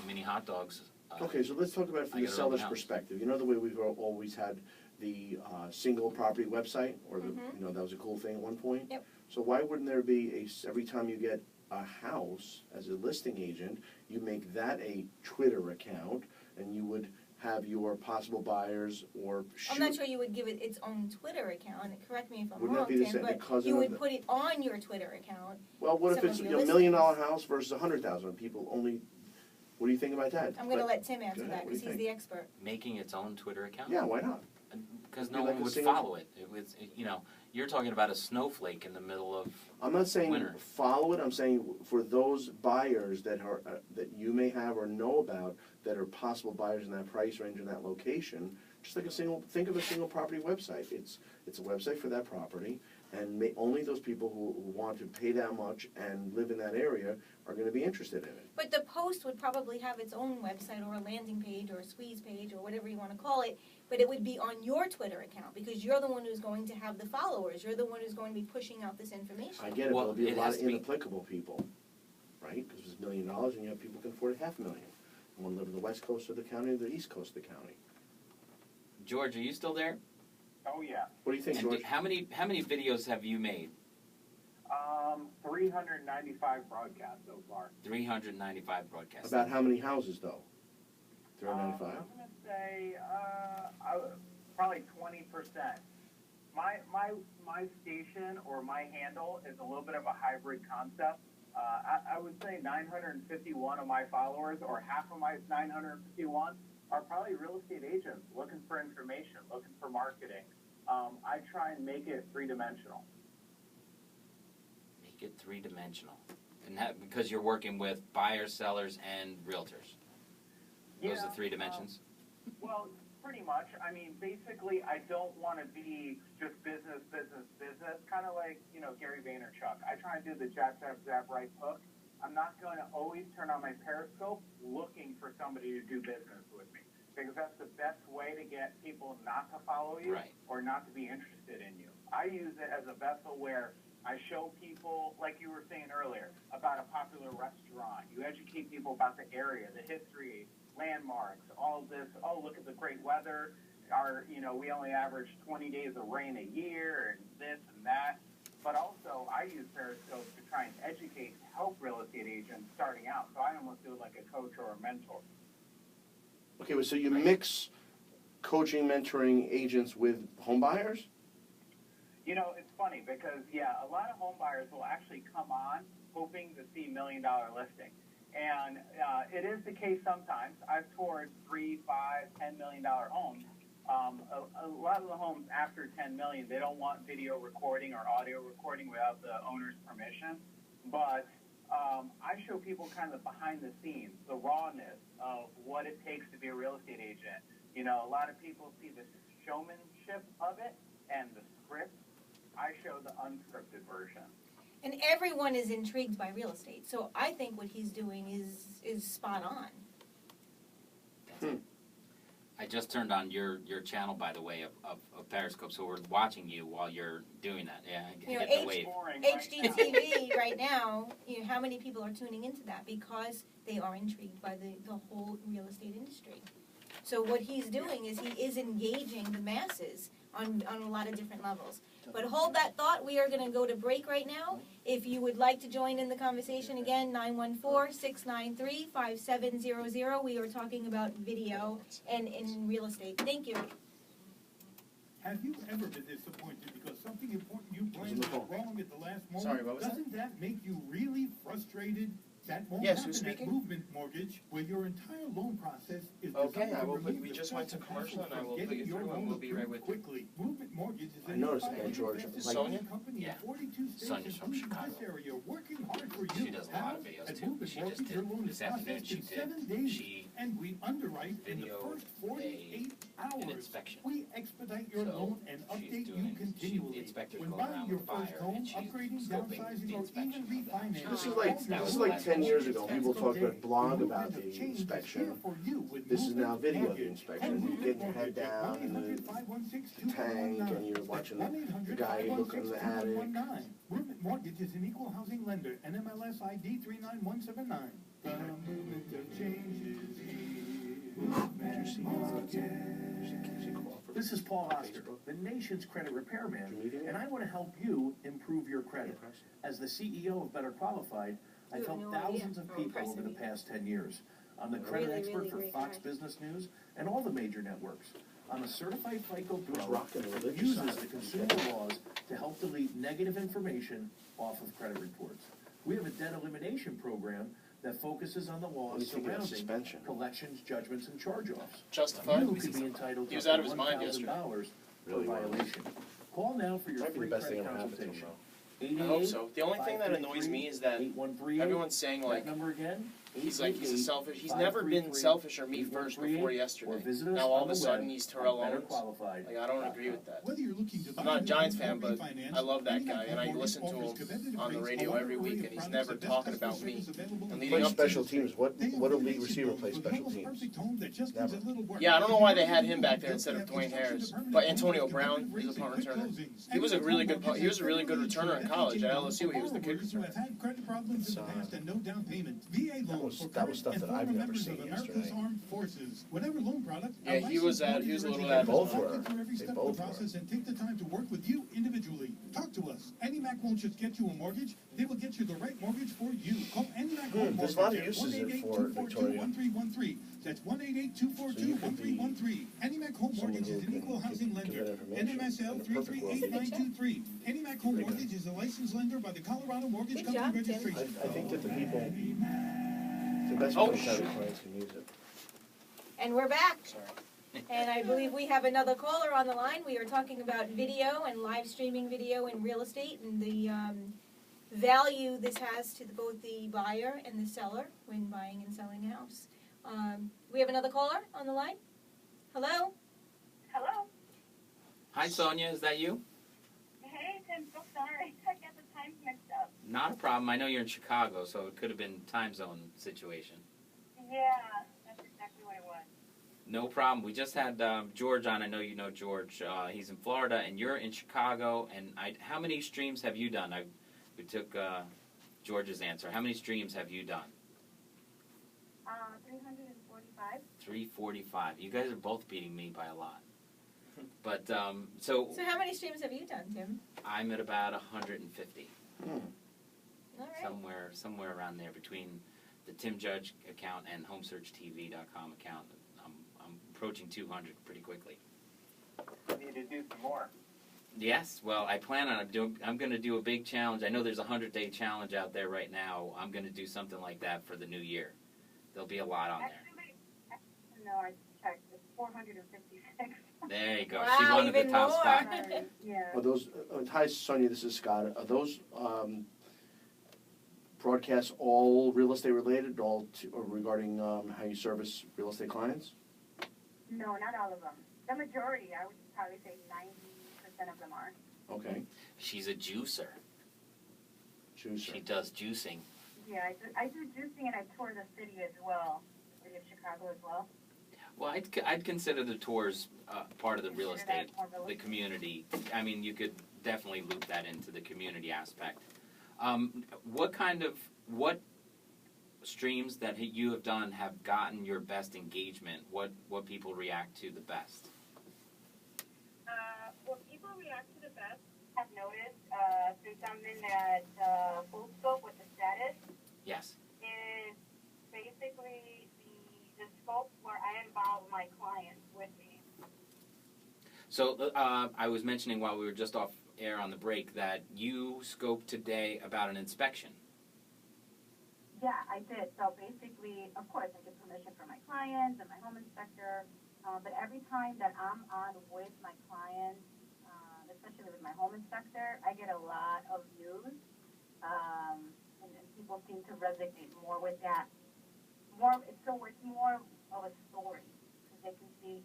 mini hot dogs." Okay, so let's talk about it I from the got an open seller's house. perspective. You know the way we've always had the single property website, or the Mhm. that was a cool thing at one point. Yep. So why wouldn't there be every time you get a house as a listing agent, you make that a Twitter account, and you would have your possible buyers or I'm not sure you would give it its own Twitter account. Correct me if I'm Wouldn't that wrong, be the Tim, same- but because you of would the- put it on your Twitter account. Well, what if some it's of a your $1 million listings. house versus 100,000 people only? What do you think about that? I'm going to But- let Tim answer Go ahead, that what do because you he's think? the expert. Making its own Twitter account. Yeah, why not? Because Be no like one a would single- follow it. You're talking about a snowflake in the middle of. I'm not saying Winner. follow it. I'm saying for those buyers that are that you may have or know about that are possible buyers in that price range in that location. Just like think of a single property website. It's a website for that property, And only those people who want to pay that much and live in that area are gonna be interested in it. But the post would probably have its own website or a landing page or a squeeze page or whatever you want to call it, but it would be on your Twitter account because you're the one who's going to have the followers. You're the one who's going to be pushing out this information. I get it, but Well, there'll be a it lot has of to be- inapplicable people, right? Because it's $1 million and you have people who can afford $500,000. One live in the west coast of the county or the east coast of the county. George, are you still there? Oh, yeah. What do you think, And George? how many videos have you made? 395 broadcasts so far. 395 broadcasts. About how many houses, though? 395? I'm going to say probably 20%. My station or my handle is a little bit of a hybrid concept. I would say 951 of my followers, or half of my 951, are probably real estate agents looking for information, looking for marketing. I try and make it three-dimensional. Make it three-dimensional. And that because you're working with buyers, sellers, and realtors. Those are the three dimensions? Well, pretty much. I mean, basically, I don't want to be just business, kind of like, Gary Vaynerchuk. I try and do the jab, jab, jab, right hook. I'm not going to always turn on my Periscope looking for somebody to do business with me, because that's the best way to get people not to follow you or not to be interested in you. I use it as a vessel where I show people, like you were saying earlier, about a popular restaurant. You educate people about the area, the history, landmarks, all this. Oh, look at the great weather. We only average 20 days of rain a year, and this and that. But also, I use Periscope to try and educate, help real estate agents starting out. So I almost do it like a coach or a mentor. Okay, so you mix coaching, mentoring agents with home buyers? It's funny because, a lot of home buyers will actually come on hoping to see $1 million listing. And it is the case sometimes. I've toured $3, $5, $10 million homes. A lot of the homes after $10 million, they don't want video recording or audio recording without the owner's permission. But I show people kind of behind the scenes, the rawness of what it takes to be a real estate agent. A lot of people see the showmanship of it and the script. I show the unscripted version. And everyone is intrigued by real estate, so I think what he's doing is spot on. I just turned on your channel, by the way, of Periscope, so we're watching you while you're doing that. Yeah, I get the wave. HGTV right now, how many people are tuning into that because they are intrigued by the whole real estate industry. So what he's doing is he is engaging the masses on a lot of different levels. But hold that thought. We are going to go to break right now. If you would like to join in the conversation again, 914-693-5700. We are talking about video and in real estate. Thank you. Have you ever been disappointed because something important you planned Who's on the went wrong at the last moment? Sorry, what was that? Doesn't that make you really frustrated? That won't Yes, happen who's at speaking? Movement Mortgage, where your entire loan process is Okay, designed I to will put- remove we the just went to stress commercial hassle and I from will put getting you your through and loan we'll be right approved with you. quickly. Movement Mortgage is I an noticed independent that, George. fastest Like- growing company Yeah. in 42 states, Sonia's from including Chicago. this area, working hard for you. She does a lot of How? videos, At too. Movement She just Mortgage, your did. loan is This afternoon processed she in did. 7 days, She and we underwrite in the videoed first 48 hours. an inspection. We expedite your So, loan and she's update doing- you the continually. inspector's When going buying around your with first buyer, home, and she's upgrading, scoping the downsizing, or inspection even of the house. refinancing. This is like 10 years ago. People talked about blog about the inspection. This is now video of the inspection. You get your head down in the tank and you're watching the guy look in the attic. Movement Mortgage is an equal housing lender, NMLS ID 39179. The movement of change is here. Movement Mortgage. This is Paul Oscar, the nation's credit repairman, and I want to help you improve your credit. As the CEO of Better Qualified, I've You have helped no idea thousands of how people over impressive the you past 10 years. I'm the credit Really, expert really for great Fox guy. Business News and all the major networks. I'm a certified FICO He's Pro rocking the that religious uses side. the consumer laws to help delete negative information off of credit reports. We have a debt elimination program that focuses on the Let me laws think of surrounding suspension. collections, judgments, and charge-offs. Justified. You could be entitled He to was up out to of his mind yesterday. $1,000 for Really was. violation. Call now for your Might be free the best thing credit ever happened to him, consultation. though. I hope so. The only thing that annoys me is that 8138. everyone's saying That like number again? He's like, he's a selfish. He's never been selfish or me first before yesterday. Now all of a sudden he's Terrell Owens. Like, I don't agree with that. Whether you're looking to I'm not a Giants fan, but I love that guy, and I listen to him on the radio every week, and he's never talking about me. And leading Play up special to, teams. What a league receiver plays special teams? Never. yeah, I don't know why they had him back there instead of Dwayne Harris. But Antonio Brown, he's a punt returner. He was a really good returner in college at LSU. He was the kick returner. That was stuff that I've never seen yesterday. Yeah, he was a little adverse. Both were. They both were. And take the time to work with you individually. Talk to us. AnyMac won't just get you a mortgage; they will get you the right mortgage for you. Call AnyMac Home There's a lot of uses for Victoria. 1-888-242-1313. That's 1-888-242-1313. AnyMac Home Mortgage is an equal housing lender. NMSL 338923. AnyMac Home Mortgage is a licensed lender by the Colorado Mortgage Good Company job, Tim. Registration. I think that the people, the best place how the clients can use it. And we're back. Sorry. And I believe we have another caller on the line. We are talking about video and live streaming video in real estate and the value this has to both the buyer and the seller when buying and selling a house. We have another caller on the line. Hello? Hello. Hi, Sonia. Is that you? Hey, Tim. So sorry. I got the times mixed up. Not a problem. I know you're in Chicago, so it could have been time zone situation. Yeah, that's exactly what it was. No problem. We just had George on. I know you know George. He's in Florida, and you're in Chicago. And how many streams have you done? We took George's answer. How many streams have you done? 345. 345. You guys are both beating me by a lot. But so So how many streams have you done, Tim? I'm at about 150. All right. Somewhere around there between the Tim Judge account and HomeSearchTV.com account. I'm approaching 200 pretty quickly. You need to do some more. Yes, well, I plan on I'm going to do a big challenge. I know there's a 100-day challenge out there right now. I'm going to do something like that for the new year. There'll be a lot on there. Actually, no, I checked. It's 456. There you go. Wow, She wanted the even top more. spot. Sorry. Yeah. Are those, hi Sonia, this is Scott. Are those broadcasts all real estate related, all regarding how you service real estate clients? No, not all of them. The majority, I would probably say 90% of them are. Okay. She's a juicer. Juicer. She does juicing. Yeah, I do juicing and I tour the city as well. The city of Chicago as well. Well, I'd consider the tours part of the real Consider that estate, more real the estate. community. I mean, you could definitely loop that into the community aspect. What streams that you have done have gotten your best engagement? What people react to the best? What people react to the best, have noticed, since I'm in that full scope with the status, Yes. is basically the scope where I involve my clients with me. So I was mentioning while we were just off air on the break that you scoped today about an inspection. Yeah, I did. So basically, of course, I get permission from my clients and my home inspector, but every time that I'm on with my clients, especially with my home inspector, I get a lot of views, and people seem to resonate more with that. So it's more of a story, because they can see,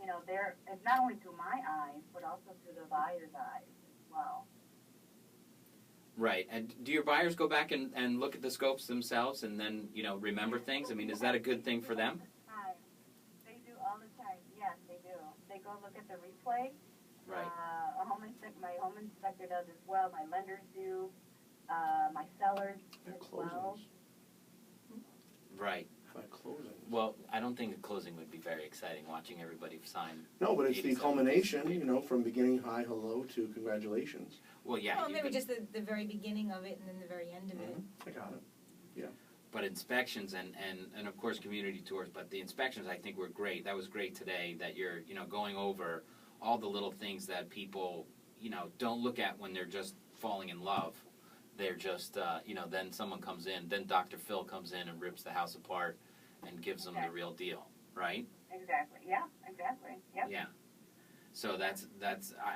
it's not only through my eyes, but also through the buyer's eyes as well. Right. And do your buyers go back and look at the scopes themselves and then, remember things? I mean, is that a good thing for them? They do all the time. Yes, they do. They go look at the replay. Right. My home inspector does as well. My lenders do. My sellers They're as well. closings. Right. By closings. Well, I don't think a closing would be very exciting, watching everybody sign. No, but it's the 87 culmination, from beginning hi, hello to congratulations. Well, yeah. Well, you maybe can- just the very beginning of it and then the very end of it. I got it. But inspections and of course community tours, but the inspections I think were great. That was great today that you're, going over all the little things that people, don't look at when they're just falling in love. They're just, then someone comes in, then Dr. Phil comes in and rips the house apart and gives them the real deal, right? Exactly. Yeah, exactly. Yep. Yeah. So that's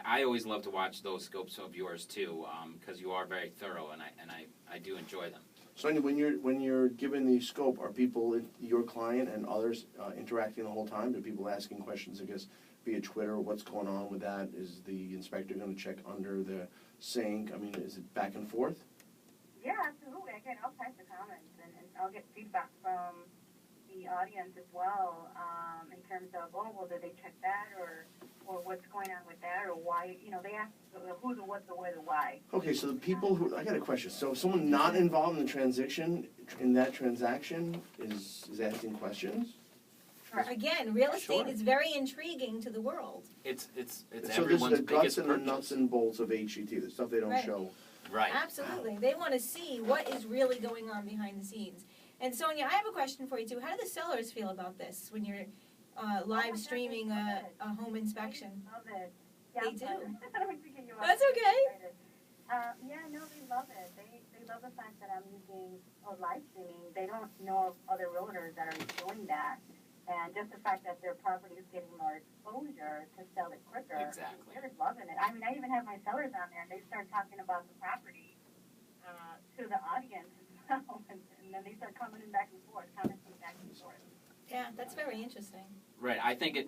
I always love to watch those scopes of yours too, because you are very thorough and I do enjoy them. Sonia, when you're given the scope, are people, your client and others, interacting the whole time? Do people asking questions, I guess, via Twitter? What's going on with that? Is the inspector going to check under the sink? I mean, is it back and forth? Yeah, absolutely. I get all types of comments, and I'll get feedback from the audience as well, in terms of, oh, well, did they check that, or what's going on with that, or why, they ask who, the what, the where, the why. Okay, so the people who, I got a question. So someone not involved in the transaction is asking questions? Again, real estate Sure. is very intriguing to the world. It's So this is everyone's the guts biggest and the purchase. nuts and bolts of HGT, the stuff they don't Right. show. Right. Absolutely. They want to see what is really going on behind the scenes. And Sonia, I have a question for you too. How do the sellers feel about this when you're live streaming a home inspection? They love it. Yeah, They I'm do. sorry. I don't mean to get you off. That's okay. Yeah, no, they love it. They love the fact that I'm using live streaming. They don't know of other realtors that are doing that. And just the fact that their property is getting more exposure to sell it quicker. Exactly. They're loving it. I mean, I even have my sellers on there, and they start talking about the property to the audience as well. And then they start commenting back and forth. Yeah, that's very interesting. Right. I think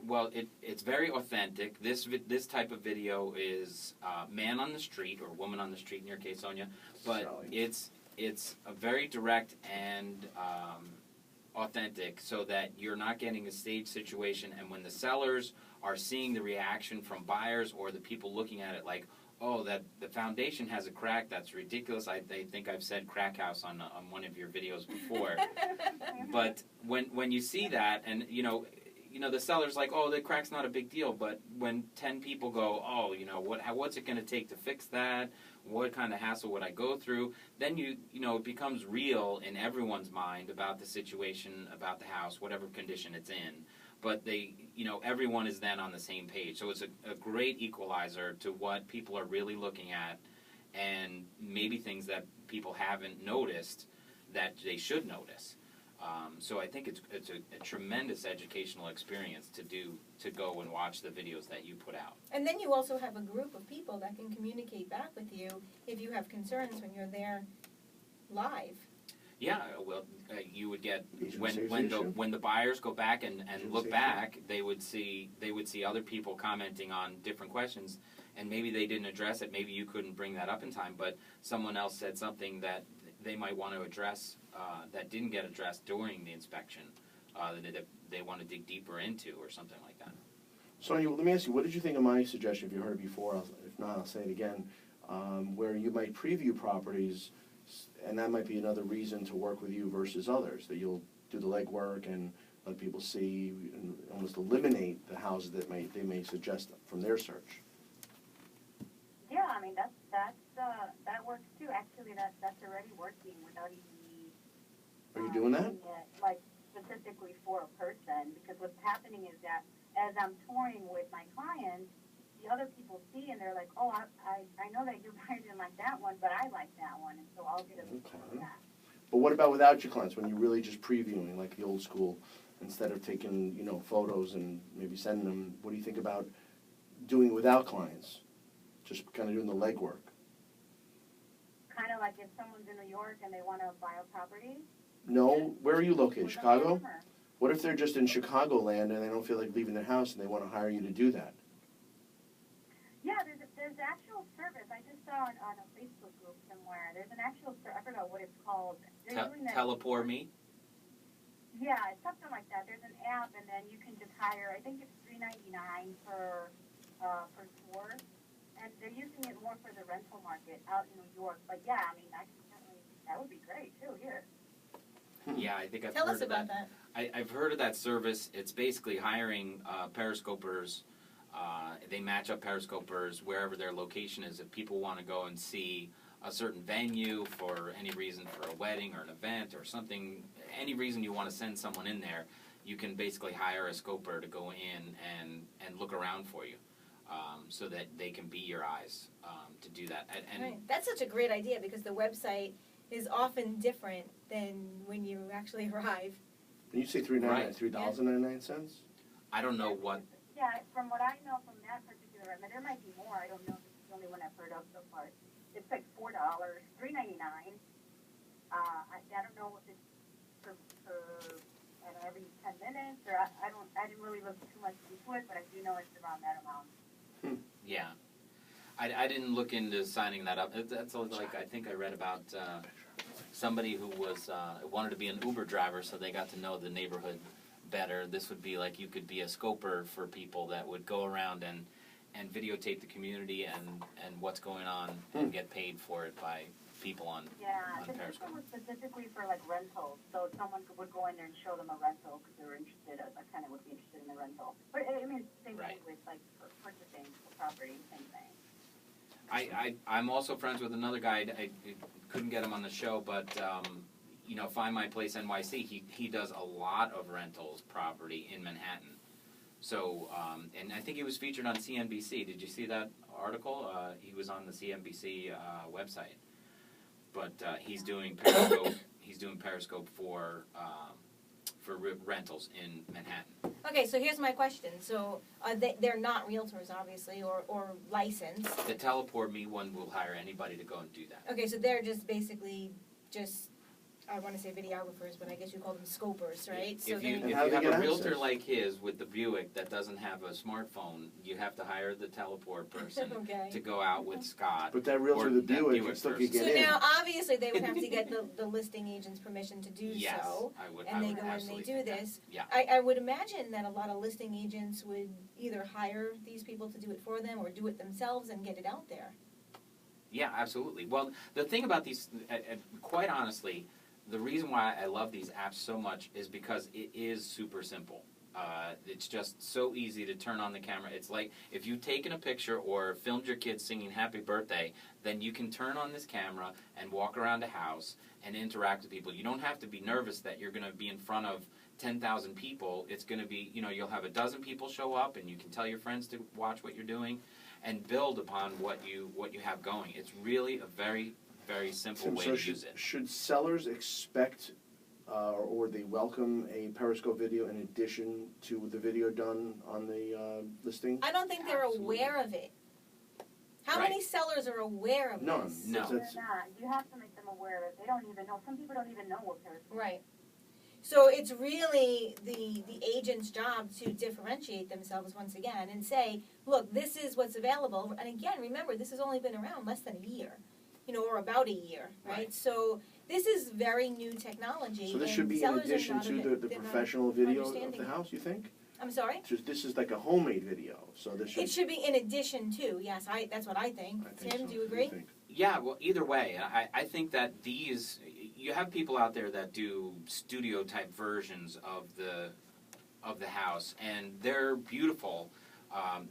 it's very authentic. This type of video is man on the street or woman on the street in your case, Sonia, but Sally. it's a very direct and authentic, so that you're not getting a staged situation. And when the sellers are seeing the reaction from buyers or the people looking at it, like, oh, that the foundation has a crack, that's ridiculous. I think I've said crack house on one of your videos before. But when you see that, and you know the seller's like, oh, the crack's not a big deal. But when 10 people go, oh, what's it going to take to fix that? What kind of hassle would I go through? Then it becomes real in everyone's mind about the situation, about the house, whatever condition it's in. But everyone is then on the same page. So it's a great equalizer to what people are really looking at, and maybe things that people haven't noticed that they should notice. So I think it's a tremendous educational experience to go and watch the videos that you put out. And then you also have a group of people that can communicate back with you if you have concerns when you're there live. Yeah, well, you would get Agent when the buyers go back and look Association. back, they would see other people commenting on different questions, and maybe they didn't address it. Maybe you couldn't bring that up in time, but someone else said something that they might want to address that didn't get addressed during the inspection that they want to dig deeper into or something like that. Sonia, let me ask you, what did you think of my suggestion? If you heard it before, if not, I'll say it again, where you might preview properties, and that might be another reason to work with you versus others, that you'll do the legwork and let people see and almost eliminate the houses that they may suggest from their search. Yeah, I mean, that works too. Actually, that's already working without even me. Are you doing that? Like specifically for a person, because what's happening is that as I'm touring with my clients, the other people see and they're like, oh, I know that your buyer didn't like that one, but I like that one, and so I'll get a picture of that. But what about without your clients, when you're really just previewing, like the old school, instead of taking, photos and maybe sending them, what do you think about doing without clients? Just kind of doing the legwork. Kind of like if someone's in New York and they want to buy a property. No, where are you located, Chicago? Or- What if they're just in Chicagoland and they don't feel like leaving their house and they want to hire you to do that? Yeah, there's actual service. I just saw on a Facebook group somewhere. There's an actual service. I forgot what it's called. They're doing that. Teleport me? Yeah, it's something like that. There's an app, and then you can just hire. I think it's $3.99 per tour, and they're using it more for the rental market out in New York. But yeah, I mean, that would be great too here. Yeah, I think I've Tell heard us of about that. that. I've heard of that service. It's basically hiring periscopers. They match up periscopers wherever their location is. If people want to go and see a certain venue for any reason, for a wedding or an event or something, any reason you want to send someone in there, you can basically hire a scoper to go in and look around for you, so that they can be your eyes to do that. And Right. That's such a great idea because the website is often different than when you actually arrive. When you say $3.99, Right. $3.99? I don't know what. Yeah, from what I know from that particular, I mean, there might be more. I don't know. This is the only one I've heard of so far. It's like $4, $3.99, I don't know if it's for I don't know, every 10 minutes, or I didn't really look too much into it, but I do know it's around that amount. Yeah. I didn't look into signing that up. That's like, I think I read about somebody who was wanted to be an Uber driver, so they got to know the neighborhood better. This would be like you could be a scoper for people that would go around and videotape the community and what's going on and get paid for it by people on The Periscope. system was specifically for like rentals, so someone would go in there and show them a rental because they were interested, a tenant would be interested in the rental. But I mean, same thing with like purchasing property, same thing. I'm also friends with another guy. I couldn't get him on the show, but Find My Place NYC. He does a lot of rentals property in Manhattan. So, and I think he was featured on CNBC. Did you see that article? He was on the CNBC website. But he's doing Periscope. He's doing Periscope for rentals in Manhattan. Okay, so here's my question. So they're not realtors, obviously, or licensed. The Teleport Me one will hire anybody to go and do that. Okay, so they're just basically I want to say videographers, but I guess you call them scopers, right? If you have a realtor like his with the Buick that doesn't have a smartphone, you have to hire the Teleport person to go out with Scott. But that realtor, the Buick still could get in. So now, obviously, they would have to get the listing agent's permission to do so. I would. And they go and they do this. Yeah. I would imagine that a lot of listing agents would either hire these people to do it for them or do it themselves and get it out there. Yeah, absolutely. Well, the thing about these, quite honestly, the reason why I love these apps so much is because it is super simple. It's just so easy to turn on the camera. It's like if you've taken a picture or filmed your kids singing happy birthday, then you can turn on this camera and walk around the house and interact with people. You don't have to be nervous that you're going to be in front of 10,000 people. It's going to be, you'll have a dozen people show up and you can tell your friends to watch what you're doing and build upon what you have going. It's really a very, very simple way to use it. Should sellers expect or they welcome a Periscope video in addition to the video done on the listing? I don't think they're aware of it. How many sellers are aware of None. this? No. They're not. You have to make them aware of it. They don't even know. Some people don't even know what Periscope is. Right. So it's really the agent's job to differentiate themselves once again and say, look, this is what's available. And again, remember, this has only been around less than a year, or about a year, right? So this is very new technology. So this should be in addition to the professional video of the house, you think? I'm sorry? This is like a homemade video, so this should... It should be in addition to, yes, that's what I think. Tim, do you agree? Yeah, well, either way, I think that you have people out there that do studio-type versions of the house, and they're beautiful.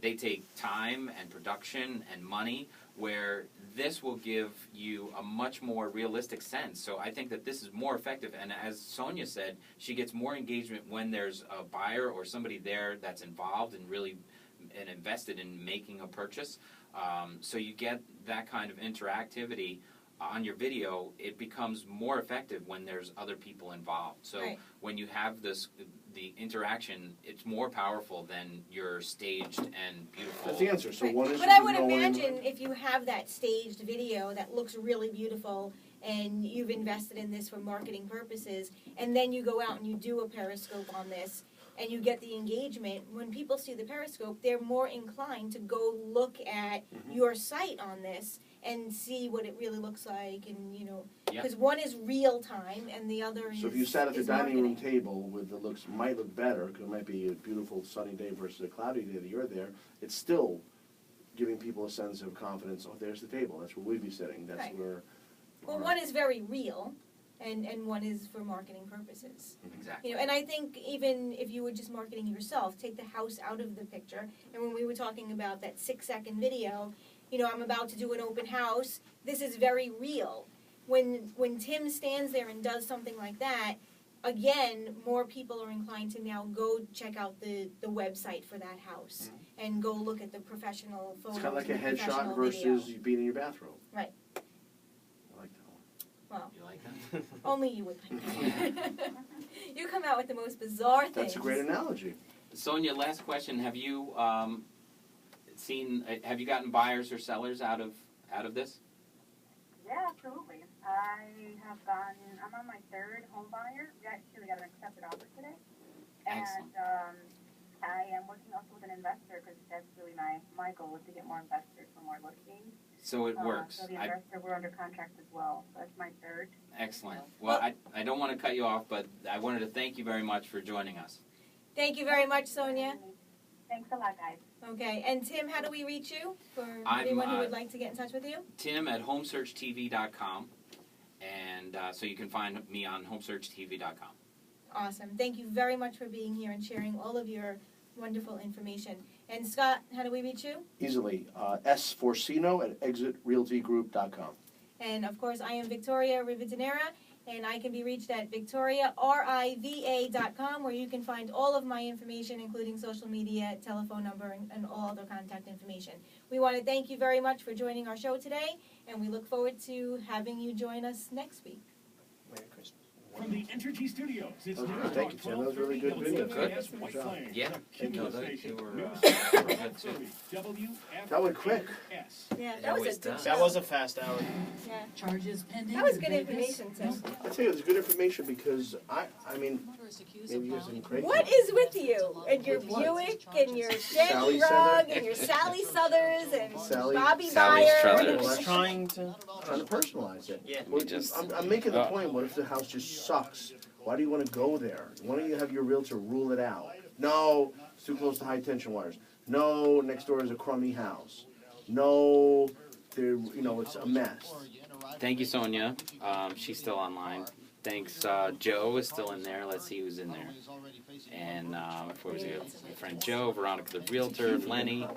They take time and production and money, where this will give you a much more realistic sense. So I think that this is more effective. And as Sonia said, she gets more engagement when there's a buyer or somebody there that's involved and really invested in making a purchase. So you get that kind of interactivity on your video. It becomes more effective when there's other people involved. So when you have the interaction, it's more powerful than your staged and beautiful. That's the answer. So one is. But I would imagine if you have that staged video that looks really beautiful and you've invested in this for marketing purposes, and then you go out and you do a Periscope on this, and you get the engagement, when people see the Periscope, they're more inclined to go look at your site on this and see what it really looks like, and because one is real time and the other is. So if you sat at the dining room marketing. table with might look better, because it might be a beautiful sunny day versus a cloudy day that you're there, it's still giving people a sense of confidence. Oh, there's the table. That's where we'd be sitting. That's where. Well, one is very real, and one is for marketing purposes. Exactly. And I think even if you were just marketing yourself, take the house out of the picture. And when we were talking about that 6-second video, I'm about to do an open house. This is very real. When Tim stands there and does something like that, again, more people are inclined to now go check out the website for that house and go look at the professional photos. It's kind of like a headshot video. versus you being in your bathrobe. Right. I like that one. Well, You like that? only you would like that. You come out with the most bizarre things. That's a great analogy. Sonia, last question. Have you have you gotten buyers or sellers out of this? Yeah, absolutely. I'm on my third home buyer. We actually got an accepted offer today. And Excellent. I am working also with an investor because that's really my goal is to get more investors for more listings. So it works. So the investor, we're under contract as well. So that's my third. Excellent. Well, I don't want to cut you off, but I wanted to thank you very much for joining us. Thank you very much, Sonia. Thanks a lot, guys. Okay, and Tim, how do we reach you for I'm, anyone who would like to get in touch with you? Tim at homesearchtv.com, and so you can find me on homesearchtv.com. Awesome. Thank you very much for being here and sharing all of your wonderful information. And Scott, how do we reach you? Easily, sforcino at exitrealtygroup.com. And of course, I am Victoria Rivadeneira, and I can be reached at victoriariva.com, where you can find all of my information, including social media, telephone number, and all other contact information. We want to thank you very much for joining our show today, and we look forward to having you join us next week. Merry Christmas. From the Entergy Studios, it's Thank you, Tim. That was a really good video. Good. Good job. Yeah. No, they were good too. That went quick. Yeah, It that was always a good does. That was a fast hour. Yeah. Charges pending. That was good information, Tim. I tell you, it's good information because I mean, maybe you're something crazy. What is with you and your Buick and your Shandy Sally Rug Souther? and your Sally Southers and Sally- Bobby Sally Byer? Struthers. Well, Trying to. trying to personalize it. Yeah. Well, just- I'm making the point, what if the house just sucks? Why do you want to go there? Why don't you have your realtor rule it out? No, it's too close to high tension wires. No, next door is a crummy house. No, it's a mess. Thank you, Sonia. She's still online. Thanks. Joe is still in there. Let's see who's in there. And my friend Joe, Veronica the Realtor, Lenny,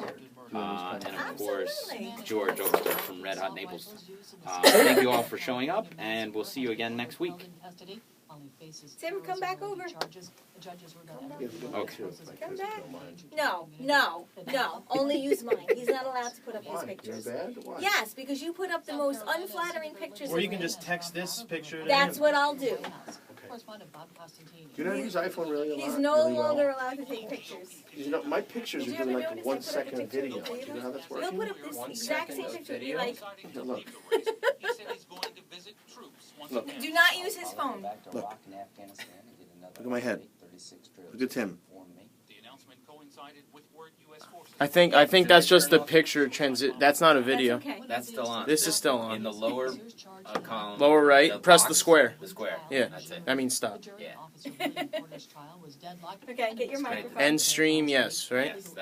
and of course Absolutely. George over there from Red Hot Naples. Thank you all for showing up, and we'll see you again next week. Tim, come back over. Okay. Come back. No. Only use mine. He's not allowed to put up his Why? You're pictures. bad? Why? Yes, because you put up the most unflattering pictures. Or of you can me. just text this picture to That's him. what I'll do. You know how to use iPhone really a lot? He's no really well? longer allowed to take pictures. My pictures Did are you doing ever like notice 1 I put up a second picture video. of Do you know how that's He'll working? put up this exact same picture and be like, Here, look. do not use his phone. Look at my head. Look at Tim. I think that's just the picture transit. That's not a video. That's okay. That's still on. This is still In on. the lower column. Lower right, press the box, square. The square. Yeah. That's it. I mean, stop. Yeah. Okay, get your microphone. End stream, yes, right? Yes.